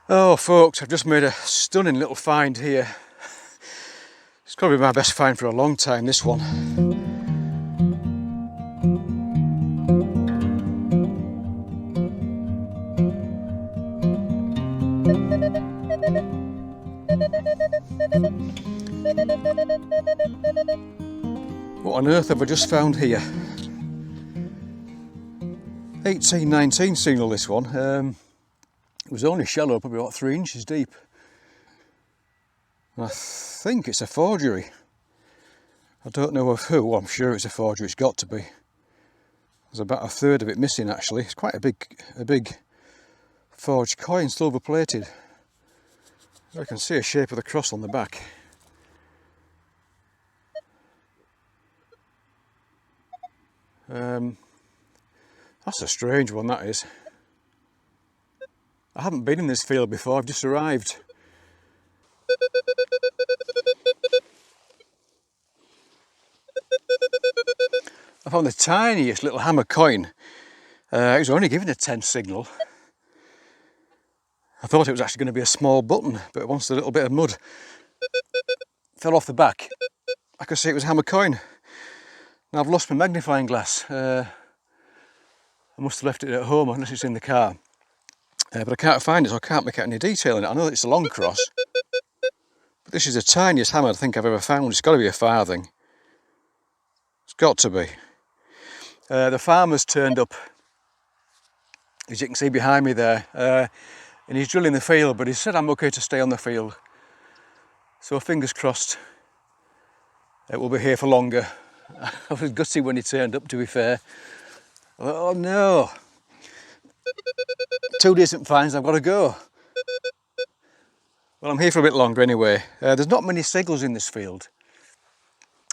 Oh folks, I've just made a stunning little find here. It's probably my best find for a long time, this one. What on earth have I just found here? 1819 signal, this one. It was only shallow, probably about 3 inches deep. I think it's a forgery. I don't know of who. Well, I'm sure it's a forgery, it's got to be. There's about a third of it missing actually. It's quite a big forged coin, silver plated. I can see a shape of the cross on the back. That's a strange one, that is. I haven't been in this field before, I've just arrived. I found the tiniest little hammer coin. It was only given a 10 signal. I thought it was actually going to be a small button, but once the little bit of mud fell off the back, I could see it was a hammer coin. Now I've lost my magnifying glass. I must have left it at home unless it's in the car. But I can't find it, so I can't make out any detail in it. I know that it's a long cross, but this is the tiniest hammer I think I've ever found. It's got to be a farthing. It's got to be. The farmer's turned up, as you can see behind me there, and he's drilling the field, but he said I'm okay to stay on the field. So fingers crossed it will be here for longer. I was gutty when he turned up, to be fair. I thought, oh no, 2 decent finds, I've got to go. Well, I'm here for a bit longer anyway. There's not many seagulls in this field.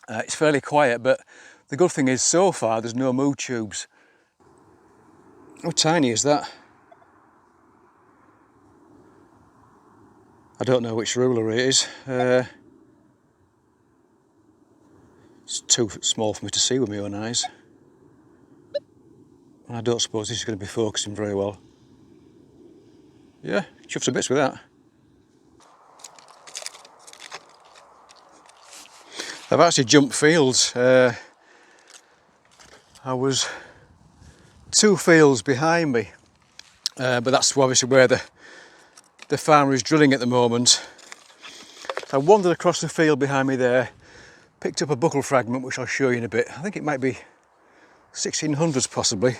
It's fairly quiet, but the good thing is so far there's no moo tubes. How tiny is that? I don't know which ruler it is. It's too small for me to see with my own eyes. And I don't suppose this is going to be focusing very well. Yeah, chuffed to bits with that. I've actually jumped fields. I was 2 fields behind me, but that's obviously where the farmer is drilling at the moment. So I wandered across the field behind me there, picked up a buckle fragment which I'll show you in a bit. I think it might be 1600s possibly.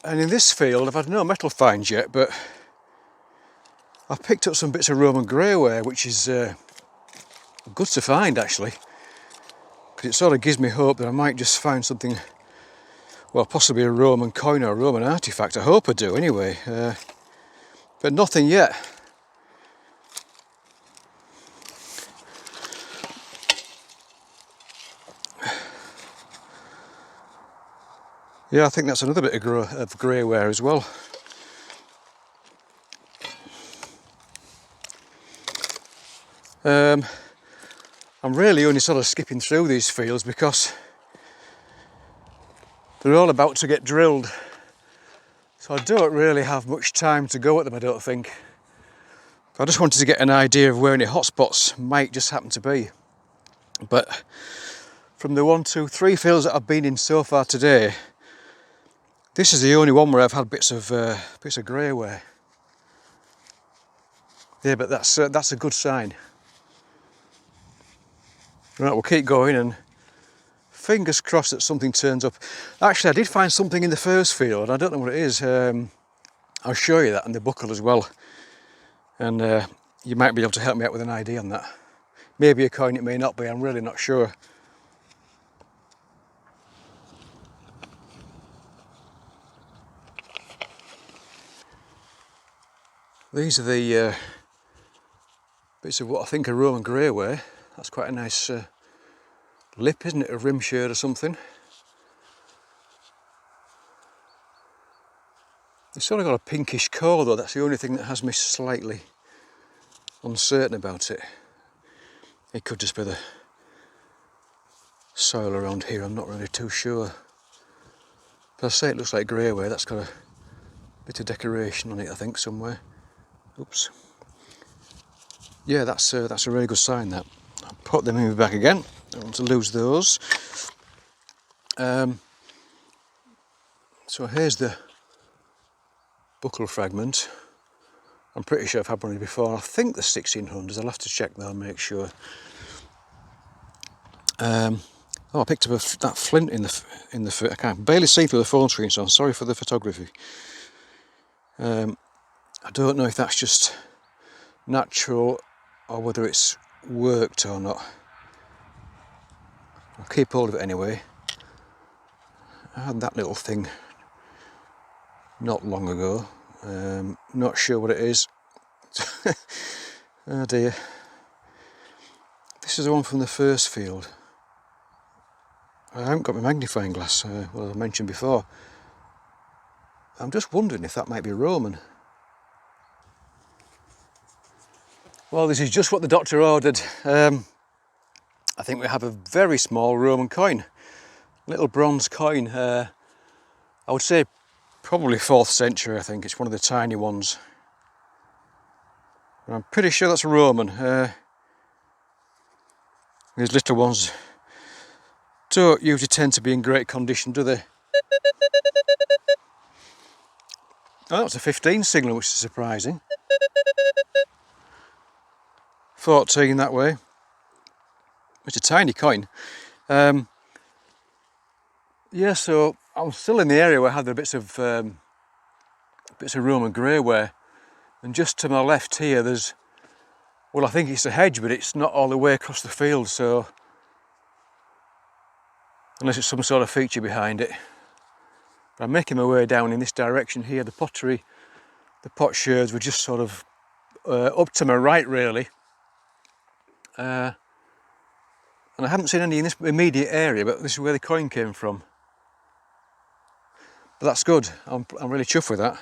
And in this field I've had no metal finds yet, but I've picked up some bits of Roman greyware, which is good to find actually, because it sort of gives me hope that I might just find something, well, possibly a Roman coin or a Roman artefact. I hope I do anyway, but nothing yet. Yeah, I think that's another bit of greyware as well. I'm really only sort of skipping through these fields because they're all about to get drilled. So I don't really have much time to go at them, I don't think. I just wanted to get an idea of where any hotspots might just happen to be. But from the 1, 2, 3 fields that I've been in so far today, this is the only one where I've had bits of greyware. Yeah, but that's a good sign. Right, we'll keep going and fingers crossed that something turns up. Actually, I did find something in the first field. I don't know what it is. I'll show you that in the buckle as well. And you might be able to help me out with an idea on that. Maybe a coin, it may not be, I'm really not sure. These are the bits of what I think are Roman greyware. That's quite a nice lip, isn't it? A rim shade or something. It's sort of got a pinkish core though, that's the only thing that has me slightly uncertain about it. It could just be the soil around here, I'm not really too sure. As I say, it looks like greyware. That's got a bit of decoration on it, I think, somewhere. Oops. Yeah, that's a really good sign, that. I'll put them in my bag again. I don't want to lose those. So here's the buckle fragment. I'm pretty sure I've had one before. I think the 1600s. I'll have to check though and make sure. Oh, I picked up that flint in the. I can't barely see through the phone screen, so I'm sorry for the photography. I don't know if that's just natural or whether it's worked or not. I'll keep hold of it anyway. I had that little thing not long ago. Not sure what it is. Oh dear. This is the one from the first field. I haven't got my magnifying glass, well, I mentioned before. I'm just wondering if that might be Roman. Well, this is just what the doctor ordered. I think we have a very small Roman coin. Little bronze coin. I would say probably 4th century, I think. It's one of the tiny ones. But I'm pretty sure that's a Roman. These little ones don't usually tend to be in great condition, do they? Oh, that's a 15 signal, which is surprising. 14 that way. It's a tiny coin. Yeah, so I'm still in the area where I had the bits of Roman greyware, and just to my left here there's, well, I think it's a hedge, but it's not all the way across the field, so unless it's some sort of feature behind it. But I'm making my way down in this direction here. The pottery, the potsherds were just sort of up to my right, really. And I haven't seen any in this immediate area, but this is where the coin came from. But that's good. I'm really chuffed with that.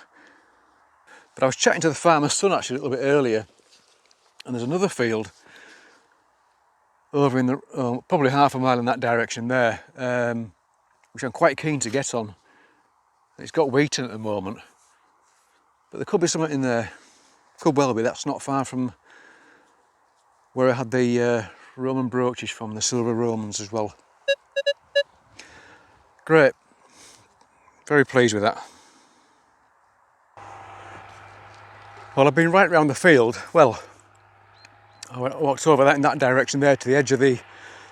But I was chatting to the farmer's son actually a little bit earlier, and there's another field over in the probably half a mile in that direction there, which I'm quite keen to get on. It's got wheat in at the moment, but there could be something in there. Could well be. That's not far from where I had the Roman brooches from, the silver Romans as well. Great. Very pleased with that. Well, I've been right round the field. Well, I walked over that in that direction there to the edge of the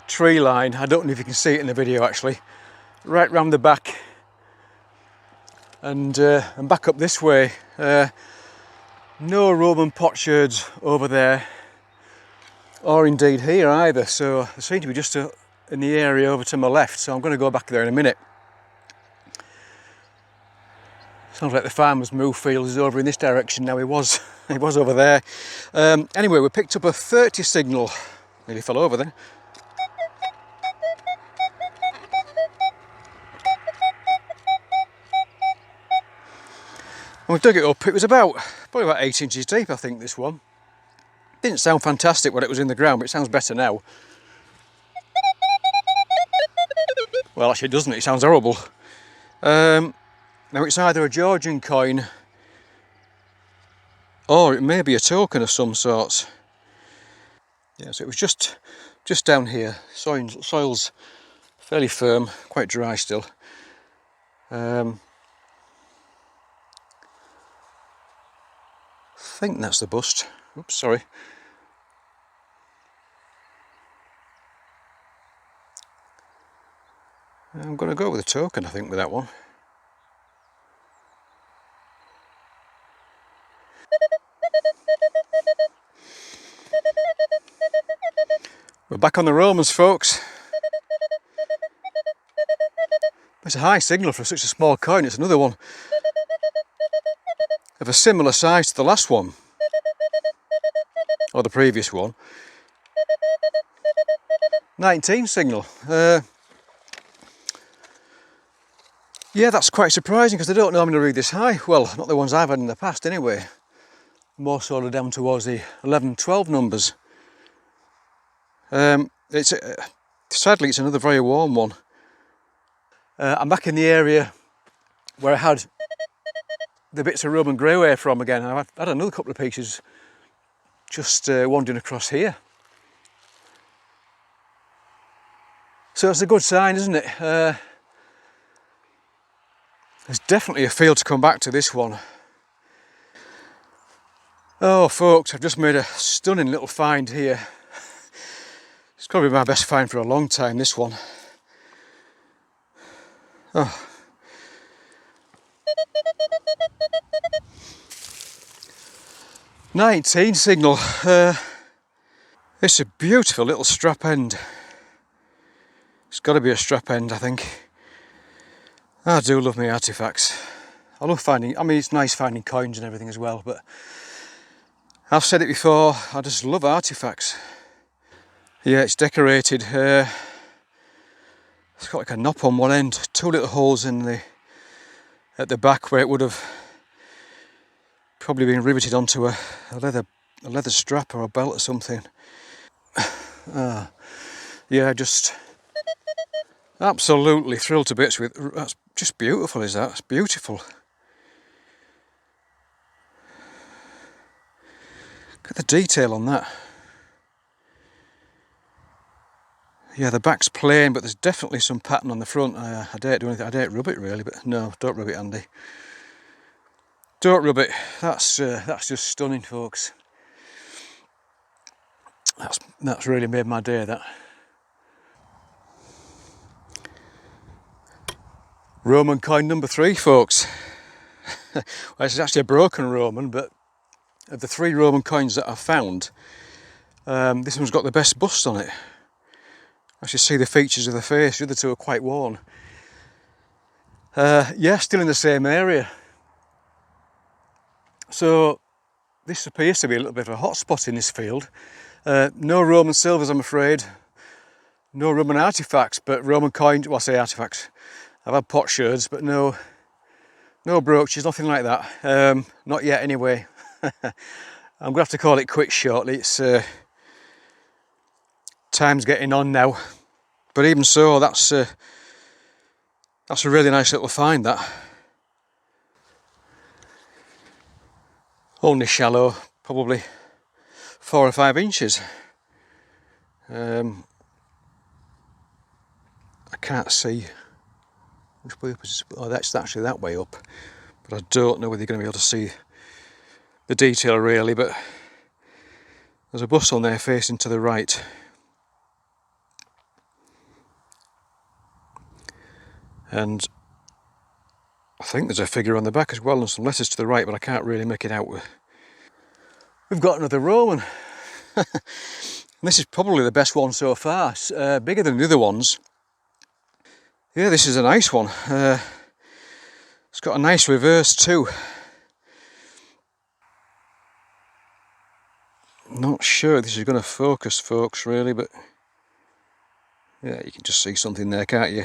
tree line. I don't know if you can see it in the video actually. Right round the back and back up this way. No Roman potsherds over there, or indeed here either. So they seem to be just in the area over to my left. So I'm going to go back there in a minute. Sounds like the farmer's move field is over in this direction now. He was over there. Anyway, we picked up a 30 signal. Nearly fell over then. When we dug it up, it was probably about 8 inches deep, I think, this one. Didn't sound fantastic when it was in the ground, but it sounds better now. Well, actually it doesn't, it sounds horrible. Now it's either a Georgian coin or it may be a token of some sort. Yeah, so it was just down here. Soil's fairly firm, quite dry still. I think that's the bust. Oops, sorry. I'm going to go with a token, I think, with that one. We're back on the Romans, folks. It's a high signal for such a small coin. It's another one of a similar size to the last one, or the previous one. 19 signal. Yeah, that's quite surprising because they don't normally read this high. Well, not the ones I've had in the past anyway. More sort of down towards the 11, 12 numbers. Sadly, it's another very warm one. I'm back in the area where I had the bits of Roman greyware from again. I've had another couple of pieces just wandering across here. So it's a good sign, isn't it? There's definitely a field to come back to this one. Oh folks, I've just made a stunning little find here. It's probably my best find for a long time, this one. Oh. 19 signal. It's a beautiful little strap end. It's got to be a strap end, I think. I do love my artifacts. I love finding, I mean, it's nice finding coins and everything as well, but I've said it before, I just love artifacts. Yeah, it's decorated. It's got like a knob on one end, two little holes in at the back where it would have probably been riveted onto a leather strap or a belt or something. Yeah, just absolutely thrilled to bits with. That's just beautiful, is that? It's beautiful. Look at the detail on that. Yeah, the back's plain, but there's definitely some pattern on the front. I don't do anything. I don't rub it really, but no, don't rub it, Andy. Don't rub it. That's just stunning, folks. That's really made my day, that. Roman coin number 3, folks. Well, it's actually a broken Roman, but of the 3 Roman coins that I've found, this one's got the best bust on it. I should see the features of the face. The other 2 are quite worn. Yeah, still in the same area. So this appears to be a little bit of a hot spot in this field. No Roman silvers, I'm afraid. No Roman artifacts, but Roman coins. Well, I say artifacts. I've had potsherds, but no brooches, nothing like that. Not yet, anyway. I'm gonna have to call it quits shortly. It's time's getting on now. But even so, that's a really nice little find, that. Only shallow, probably 4 or 5 inches. I can't see which way up is. Oh, that's actually that way up, but I don't know whether you're going to be able to see the detail really. But there's a bust on there facing to the right, and I think there's a figure on the back as well and some letters to the right, but I can't really make it out. We've got another Roman. This is probably the best one so far. It's bigger than the other ones. Yeah, this is a nice one. It's got a nice reverse too. Not sure this is going to focus, folks, really, but yeah, you can just see something there, can't you?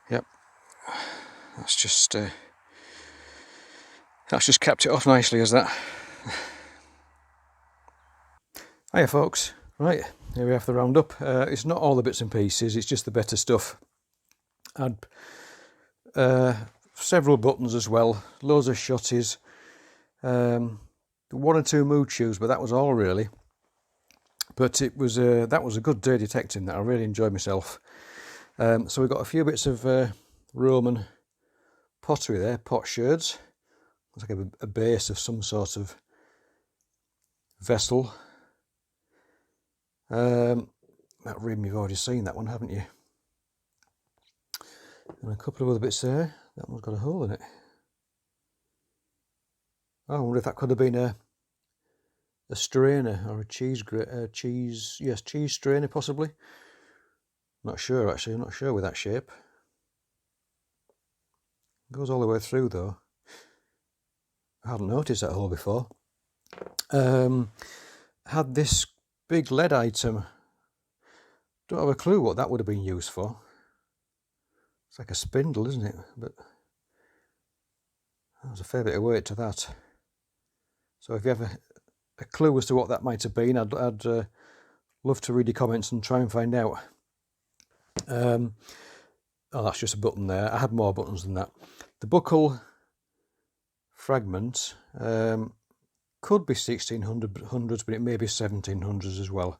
Yep, that's just capped it off nicely as that. Hiya folks, right, here we have the roundup. It's not all the bits and pieces, it's just the better stuff. I had several buttons as well, loads of shotties, 1 or 2 mood shoes, but that was all really. But it was that was a good day detecting that. I really enjoyed myself. So we've got a few bits of Roman pottery there, potsherds. It's like a base of some sort of vessel. That rim, you've already seen that one, haven't you? And a couple of other bits there. That one's got a hole in it. Oh, I wonder if that could have been a strainer or a cheese strainer possibly. Not sure actually, I'm not sure with that shape. It goes all the way through though. I hadn't noticed that hole before. Had this big lead item. Don't have a clue what that would have been used for. It's like a spindle, isn't it? But there's a fair bit of weight to that. So if you have a clue as to what that might have been, I'd love to read your comments and try and find out. Oh, that's just a button there. I had more buttons than that. The buckle fragment could be 1600s, but it may be 1700s as well.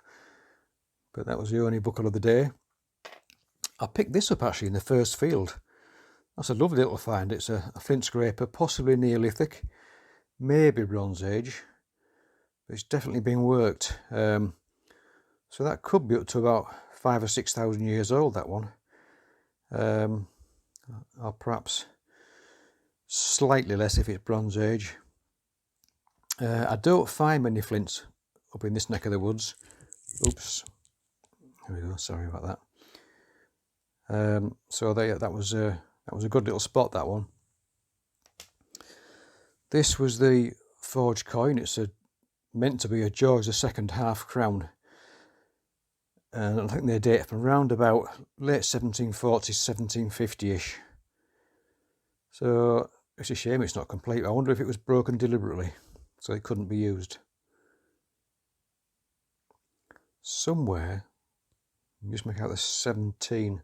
But that was the only buckle of the day. I picked this up actually in the first field. That's a lovely little find. It's a flint scraper, possibly Neolithic, maybe Bronze Age, but it's definitely been worked. So that could be up to about 5,000 or 6,000 years old, that one. Or perhaps slightly less if it's Bronze Age. I don't find many flints up in this neck of the woods. Oops. There we go, sorry about that. So that was a good little spot, that one. This was the forged coin. It's meant to be a George II half crown. And I think they date from around about late 1740s, 1750-ish. So it's a shame it's not complete. I wonder if it was broken deliberately, so it couldn't be used. Somewhere, just make out the 17,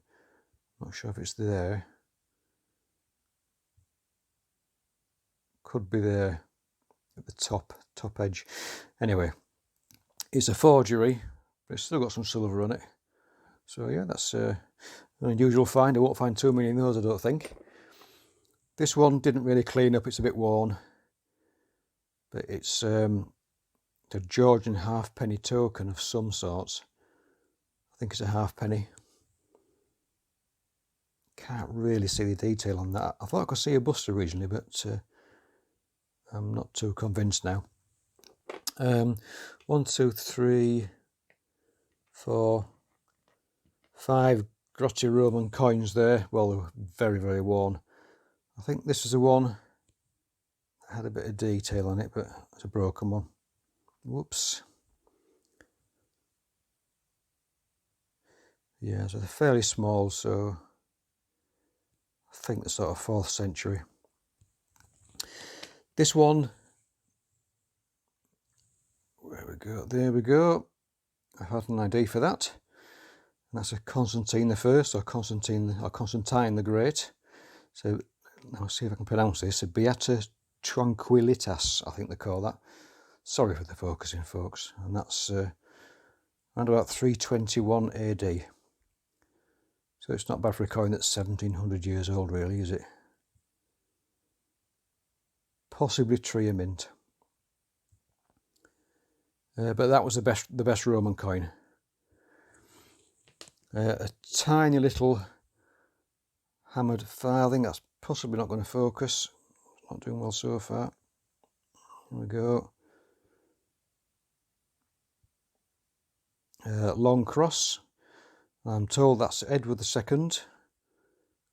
not sure if it's there. Could be there at the top edge. Anyway, it's a forgery, but it's still got some silver on it. So yeah, that's an unusual find. I won't find too many of those, I don't think. This one didn't really clean up, it's a bit worn. But it's a Georgian halfpenny token of some sorts. I think it's a halfpenny. Can't really see the detail on that. I thought I could see a bust originally, but I'm not too convinced now. 1, 2, 3, 4, 5 grotty Roman coins there. Well, they were very, very worn. I think this is the one that had a bit of detail on it, but it's a broken one. Whoops. Yeah, so they're fairly small, so I think the sort of 4th century. This one, there we go. I had an ID for that. And that's a Constantine the First, or Constantine the Great. So I'll see if I can pronounce this. A Beata Tranquillitas, I think they call that. Sorry for the focusing, folks. And that's around about 321 AD. So it's not bad for a coin that's 1700 years old, really, is it? Possibly Trier mint. But that was the best Roman coin. A tiny little hammered farthing. That's possibly not going to focus. Not doing well so far. Here we go. Long cross. I'm told that's Edward II,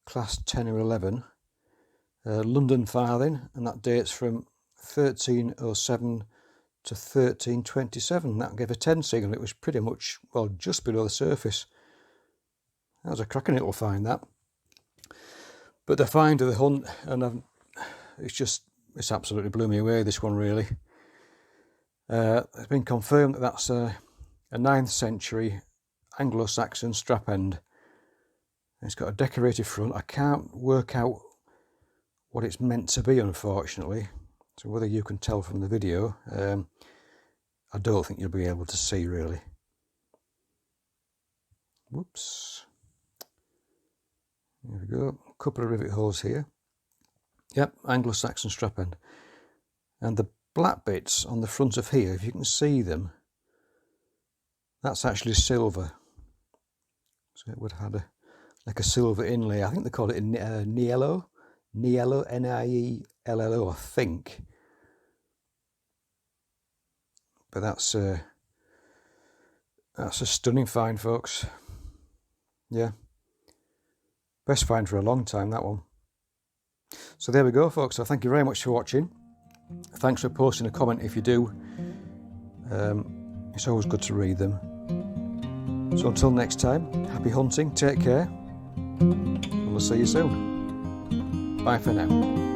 class 10 or 11. London farthing, and that dates from 1307 to 1327. That gave a 10 signal. It was pretty much, well, just below the surface. That was a cracking little find, that. But the find of the hunt, and it's absolutely blew me away, this one, really. It's been confirmed that that's a 9th century Anglo Saxon strap end. It's got a decorated front. I can't work out what it's meant to be, unfortunately. So whether you can tell from the video, I don't think you'll be able to see, really. Whoops. There we go. A couple of rivet holes here. Yep, Anglo Saxon strap end. And the black bits on the front of here, if you can see them, that's actually silver. So it would have had like a silver inlay. I think they call it a niello. Niello, N-I-E-L-L-O, I think. But that's a stunning find, folks. Yeah. Best find for a long time, that one. So there we go, folks. So thank you very much for watching. Thanks for posting a comment if you do. It's always good to read them. So until next time, happy hunting, take care, and we'll see you soon. Bye for now.